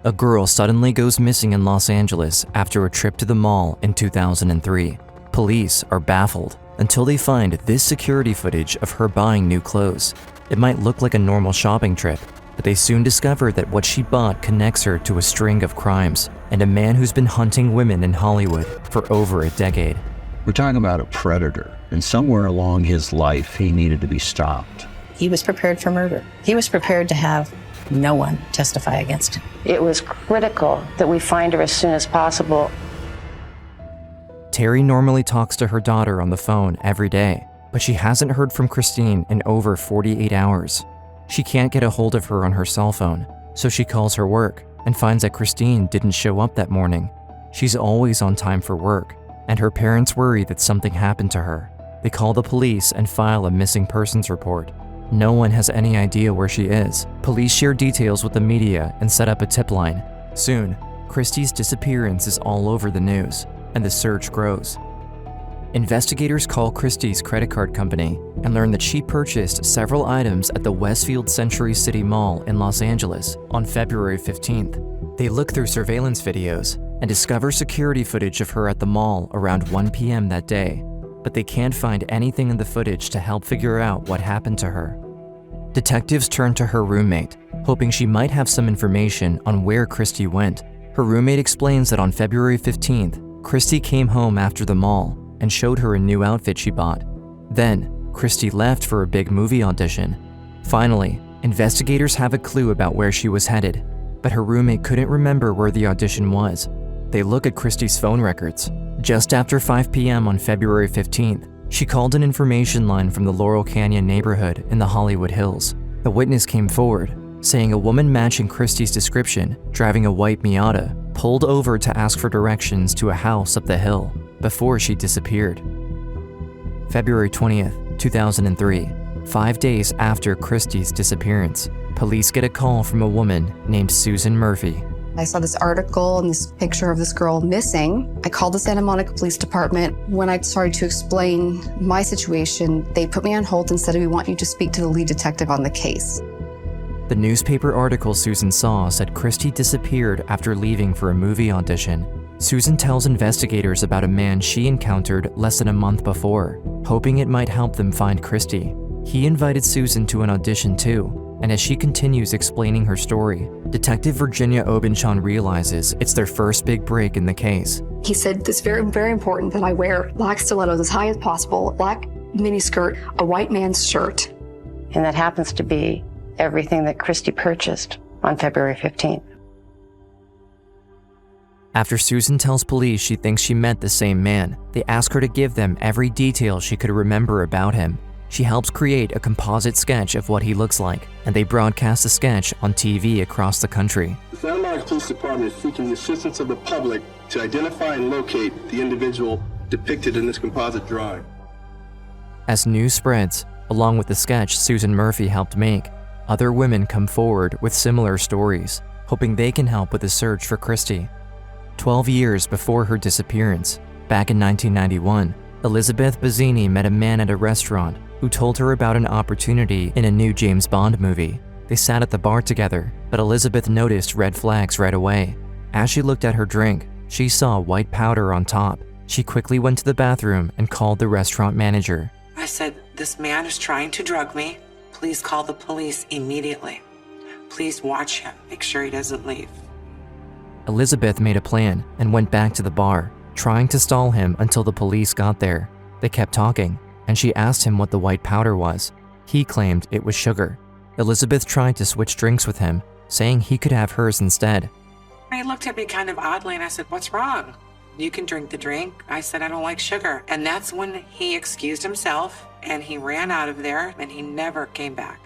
A girl suddenly goes missing in Los Angeles after a trip to the mall in 2003. Police are baffled until they find this security footage of her buying new clothes. It might look like a normal shopping trip, but they soon discover that what she bought connects her to a string of crimes and a man who's been hunting women in Hollywood for over a decade. We're talking about a predator, and somewhere along his life, he needed to be stopped. He was prepared for murder. He was prepared to have no one testify against him. It was critical that we find her as soon as possible. Terry normally talks to her daughter on the phone every day, but she hasn't heard from Christine in over 48 hours. She can't get a hold of her on her cell phone, so she calls her work and finds that Christine didn't show up that morning. She's always on time for work, and her parents worry that something happened to her. They call the police and file a missing persons report. No one has any idea where she is. Police share details with the media and set up a tip line. Soon, Christie's disappearance is all over the news, and the search grows. Investigators call Christie's credit card company and learn that she purchased several items at the Westfield Century City Mall in Los Angeles on February 15th. They look through surveillance videos and discover security footage of her at the mall around 1 p.m. that day, but they can't find anything in the footage to help figure out what happened to her. Detectives turn to her roommate, hoping she might have some information on where Christie went. Her roommate explains that on February 15th, Christie came home after the mall and showed her a new outfit she bought. Then, Christie left for a big movie audition. Finally, investigators have a clue about where she was headed, but her roommate couldn't remember where the audition was. They look at Christie's phone records. Just after 5 p.m. on February 15th, she called an information line from the Laurel Canyon neighborhood in the Hollywood Hills. A witness came forward, saying a woman matching Christie's description, driving a white Miata, pulled over to ask for directions to a house up the hill before she disappeared. February 20th, 2003, 5 days after Christie's disappearance, police get a call from a woman named Susan Murphy. I saw this article and this picture of this girl missing. I called the Santa Monica Police Department. When I started to explain my situation, they put me on hold and said, "We want you to speak to the lead detective on the case." The newspaper article Susan saw said Christie disappeared after leaving for a movie audition. Susan tells investigators about a man she encountered less than a month before, hoping it might help them find Christie. He invited Susan to an audition too, and as she continues explaining her story, Detective Virginia Obenchon realizes it's their first big break in the case. He said, "It's very, very important that I wear black stilettos as high as possible, black miniskirt, a white man's shirt." And that happens to be everything that Christie purchased on February 15th. After Susan tells police she thinks she met the same man, they ask her to give them every detail she could remember about him. She helps create a composite sketch of what he looks like, and they broadcast the sketch on TV across the country. The Santa Monica Police Department is seeking the assistance of the public to identify and locate the individual depicted in this composite drawing. As news spreads, along with the sketch Susan Murphy helped make, other women come forward with similar stories, hoping they can help with the search for Christie. 12 years before her disappearance, back in 1991, Elizabeth Bazzini met a man at a restaurant who told her about an opportunity in a new James Bond movie. They sat at the bar together, but Elizabeth noticed red flags right away. As she looked at her drink, she saw white powder on top. She quickly went to the bathroom and called the restaurant manager. I said, "This man is trying to drug me. Please call the police immediately. Please watch him. Make sure he doesn't leave." Elizabeth made a plan and went back to the bar, trying to stall him until the police got there. They kept talking, and she asked him what the white powder was. He claimed it was sugar. Elizabeth tried to switch drinks with him, saying he could have hers instead. He looked at me kind of oddly and I said, "What's wrong? You can drink the drink." I said, "I don't like sugar." And that's when he excused himself and he ran out of there and he never came back.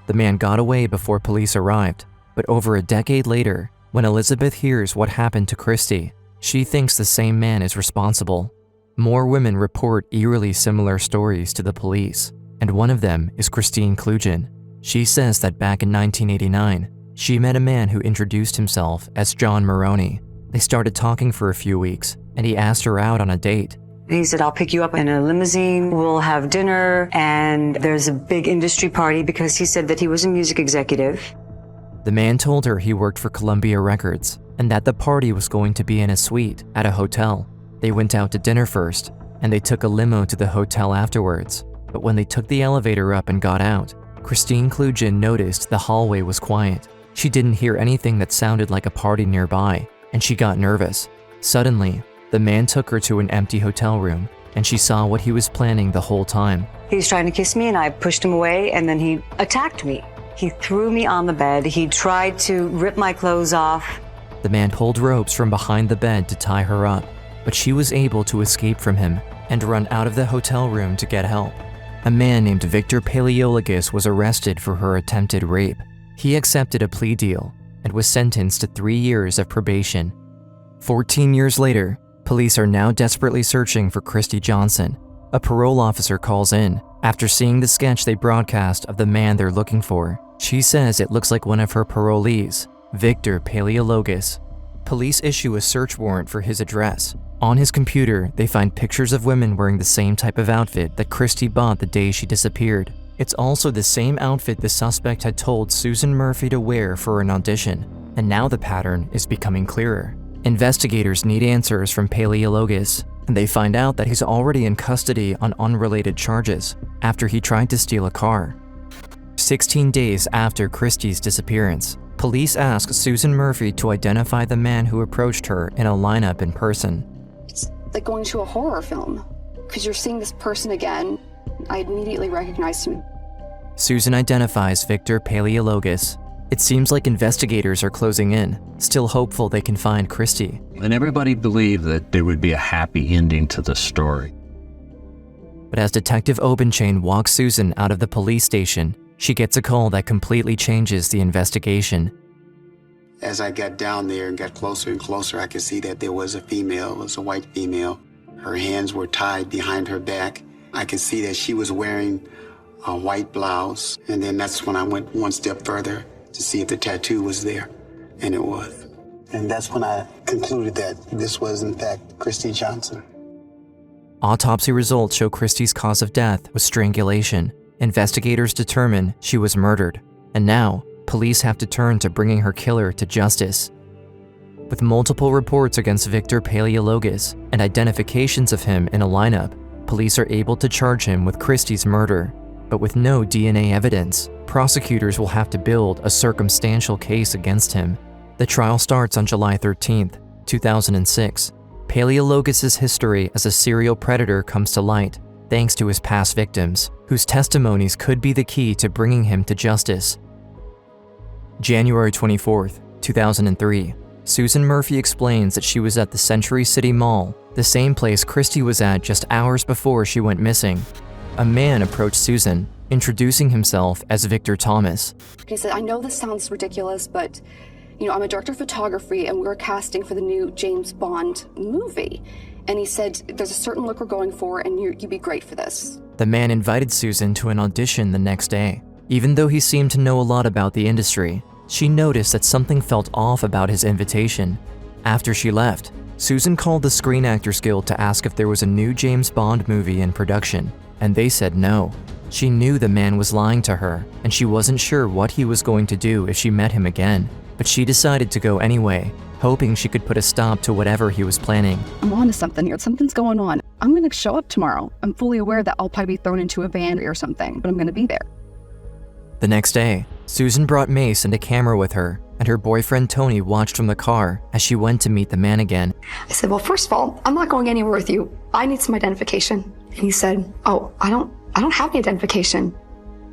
The man got away before police arrived, but over a decade later, when Elizabeth hears what happened to Christie, she thinks the same man is responsible. More women report eerily similar stories to the police, and one of them is Christine Klugen. She says that back in 1989, she met a man who introduced himself as John Maroney. They started talking for a few weeks, and he asked her out on a date. He said, "I'll pick you up in a limousine, we'll have dinner, and there's a big industry party," because he said that he was a music executive. The man told her he worked for Columbia Records and that the party was going to be in a suite at a hotel. They went out to dinner first, and they took a limo to the hotel afterwards. But when they took the elevator up and got out, Christine Klugin noticed the hallway was quiet. She didn't hear anything that sounded like a party nearby, and she got nervous. Suddenly, the man took her to an empty hotel room, and she saw what he was planning the whole time. He was trying to kiss me and I pushed him away, and then he attacked me. He threw me on the bed. He tried to rip my clothes off. The man pulled ropes from behind the bed to tie her up, but she was able to escape from him and run out of the hotel room to get help. A man named Victor Paleologos was arrested for her attempted rape. He accepted a plea deal and was sentenced to 3 years of probation. 14 years later, police are now desperately searching for Kristi Johnson. A parole officer calls in after seeing the sketch they broadcast of the man they're looking for. She says it looks like one of her parolees, Victor Paleologos. Police issue a search warrant for his address. On his computer, they find pictures of women wearing the same type of outfit that Christie bought the day she disappeared. It's also the same outfit the suspect had told Susan Murphy to wear for an audition, and now the pattern is becoming clearer. Investigators need answers from Paleologos, and they find out that he's already in custody on unrelated charges after he tried to steal a car. 16 days after Christie's disappearance, police ask Susan Murphy to identify the man who approached her in a lineup in person. It's like going to a horror film, because you're seeing this person again. I immediately recognized him. Susan identifies Victor Paleologos. It seems like investigators are closing in, still hopeful they can find Christie. And everybody believed that there would be a happy ending to the story. But as Detective Obenchain walks Susan out of the police station, she gets a call that completely changes the investigation. As I got down there and got closer and closer, I could see that there was a female. It was a white female. Her hands were tied behind her back. I could see that she was wearing a white blouse. And then that's when I went one step further to see if the tattoo was there. And it was. And that's when I concluded that this was, in fact, Kristi Johnson. Autopsy results show Christie's cause of death was strangulation. Investigators determine she was murdered, and now police have to turn to bringing her killer to justice. With multiple reports against Victor Paleologos and identifications of him in a lineup, police are able to charge him with Christie's murder. But with no DNA evidence, prosecutors will have to build a circumstantial case against him. The trial starts on July 13, 2006. Paleologos' history as a serial predator comes to light, thanks to his past victims, whose testimonies could be the key to bringing him to justice. January 24, 2003. Susan Murphy explains that she was at the Century City Mall, the same place Christie was at just hours before she went missing. A man approached Susan, introducing himself as Victor Thomas. He said, I know this sounds ridiculous, but I'm a director of photography and we're casting for the new James Bond movie. And he said, there's a certain look we're going for and you'd be great for this. The man invited Susan to an audition the next day. Even though he seemed to know a lot about the industry, she noticed that something felt off about his invitation. After she left, Susan called the Screen Actors Guild to ask if there was a new James Bond movie in production, and they said no. She knew the man was lying to her, and she wasn't sure what he was going to do if she met him again. But she decided to go anyway, hoping she could put a stop to whatever he was planning. I'm on to something here. Something's going on. I'm going to show up tomorrow. I'm fully aware that I'll probably be thrown into a van or something, but I'm going to be there. The next day, Susan brought Mace and a camera with her, and her boyfriend Tony watched from the car as she went to meet the man again. I said, well, first of all, I'm not going anywhere with you. I need some identification. And he said, oh, I don't have any identification.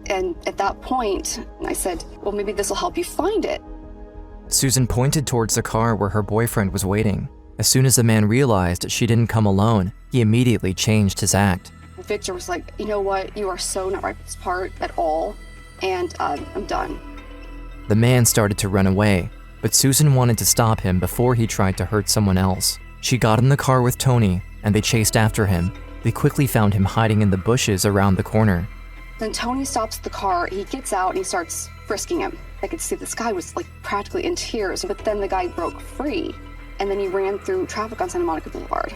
And at that point, I said, well, maybe this will help you find it. Susan pointed towards the car where her boyfriend was waiting. As soon as the man realized she didn't come alone, he immediately changed his act. Victor was like, you know what? You are so not right for this part at all, and I'm done. The man started to run away, but Susan wanted to stop him before he tried to hurt someone else. She got in the car with Tony, and they chased after him. They quickly found him hiding in the bushes around the corner. Then Tony stops the car, he gets out, and he starts frisking him. I could see this guy was like practically in tears, but then the guy broke free, and then he ran through traffic on Santa Monica Boulevard.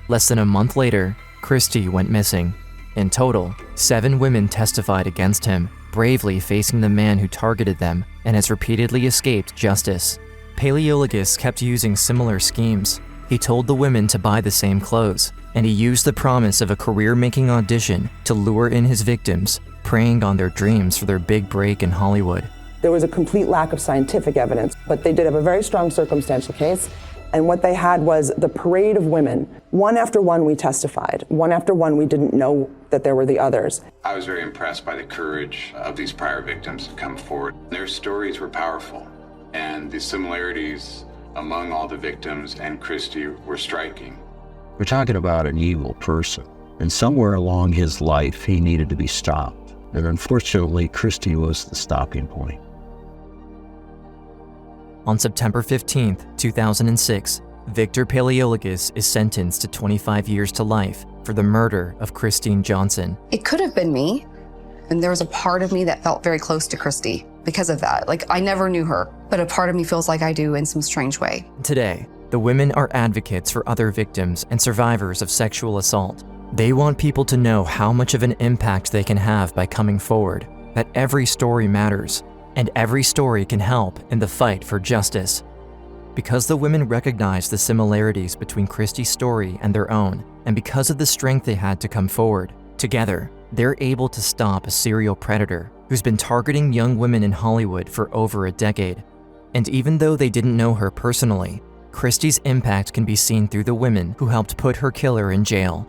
Less than a month later, Christie went missing. In total, 7 women testified against him, bravely facing the man who targeted them and has repeatedly escaped justice. Paleologos kept using similar schemes. He told the women to buy the same clothes, and he used the promise of a career-making audition to lure in his victims, preying on their dreams for their big break in Hollywood. There was a complete lack of scientific evidence, but they did have a very strong circumstantial case. And what they had was the parade of women. One after one we testified. One after one we didn't know that there were the others. I was very impressed by the courage of these prior victims to come forward. Their stories were powerful, and the similarities among all the victims and Christie were striking. We're talking about an evil person, and somewhere along his life he needed to be stopped. And unfortunately, Christie was the stopping point. On September 15, 2006, Victor Paleologos is sentenced to 25 years to life for the murder of Kristi Johnson. It could have been me, and there was a part of me that felt very close to Christie because of that. Like, I never knew her, but a part of me feels like I do in some strange way. Today, the women are advocates for other victims and survivors of sexual assault. They want people to know how much of an impact they can have by coming forward, that every story matters, and every story can help in the fight for justice. Because the women recognize the similarities between Christie's story and their own, and because of the strength they had to come forward, together, they're able to stop a serial predator who's been targeting young women in Hollywood for over a decade. And even though they didn't know her personally, Christie's impact can be seen through the women who helped put her killer in jail.